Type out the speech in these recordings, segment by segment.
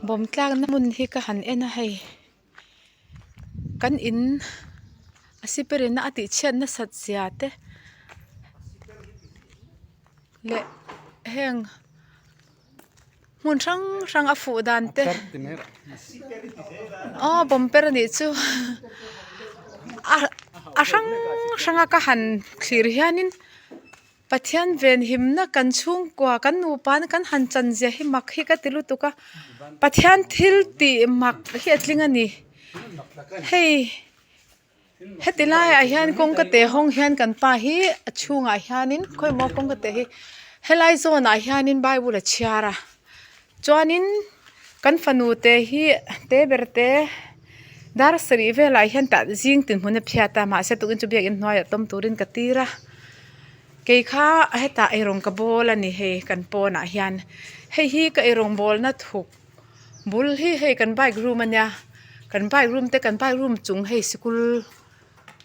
บอมตลางน้ำมันที่ก็หันเอ็นให้กันอินอาศิเปรินน่าติเช่นน่าสัตย์เสียเตเละเฮงมุนช่างอฟูดันเตอ๋อบอมเปรนิจูช่างก็หันคลีร์ยันินปัทยันเวนหิมนะกันช่วงกว่ากันนูปานกันหันจันเจียหิมักฮิกติลุตุกะปัทยันทิลตีมักฮิอัตลิงานีเฮ้เฮติลายอาหารกงกเตะห้องอาหารกันป่าฮีช่วงอาหารินค่อยมอกงกเตะฮีเฮไลโซนอาหารินไบบุลเชียระจวนินกันฟนูเตะฮีเตเบรเตดาร์สรีเวลาอาหารตัดจิงตินหุ่นเพียตามาเสตุกินจุบยากินน้อยต้มตูรินกตีระเกี่ยข้าเฮตาไอรองกบอลนี่เฮกันปนอาหารเฮฮีก็ไอรองบอลนัดถูกบุลฮีเฮกันไบกรูมันยากันไบรูมเตกันไบรูมจุงเฮสกุล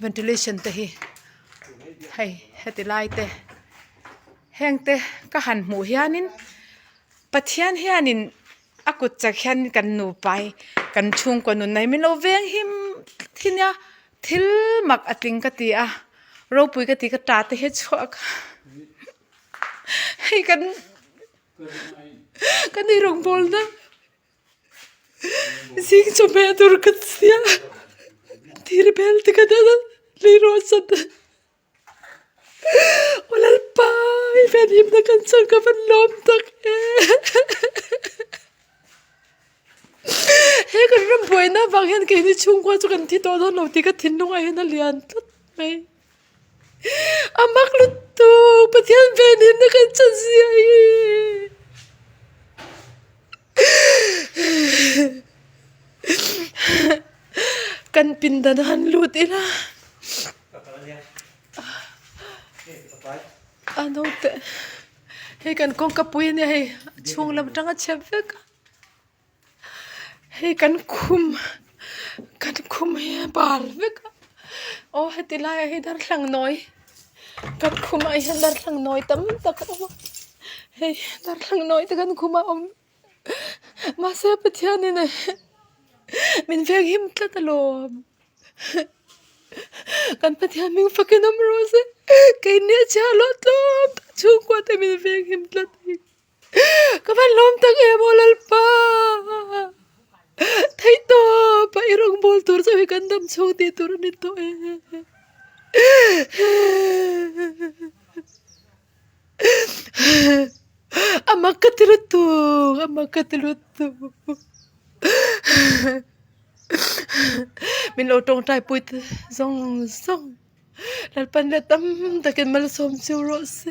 ventilation เตะให้เฮติไลเตะแห้งเตะก็หันหมูเฮียนินปัทยันเฮียนินอากุจักเฮียนกันหนูไปกันชุงกว่าหนูไหนไม่รู้เวียงหิมที่เนี้ยทิลมักอติงกติอะเราปุยกติกตาเตะเฮชัวกให้กันที่โรงบอลนะสิงจะแม่ตัวกัดเสียที่เรเบลติกันนะลีโรสันولا الباي فين يبدا كنسلك في النوم تك هيك الرمبوينا باغيان كاينين تشونكوا تكن تي دودو لو تيكا تنو هنا ليان مي اما قلتو بتيان فين يبدا كنسلسي كان بندان لوت إلى ano te hey kan kong kapuy niya hey chung lam tang at chefek hey kan kum hey bal vek oh hetila hey dar lang noy kan kum ay dar lang noy tam tak hey dar lang noy te kan kuma masa patyan ni min veg him tlatalom kan patyan ming fakinam rose kay niya chalo tlom chung kwa te min veg him tlatay kapan lom tak e molal pa thay to pa irong bol tur sa hikandam chung ti tur nito amak katilutu min lotong tai puit zong lalpan latam takin malsom si rose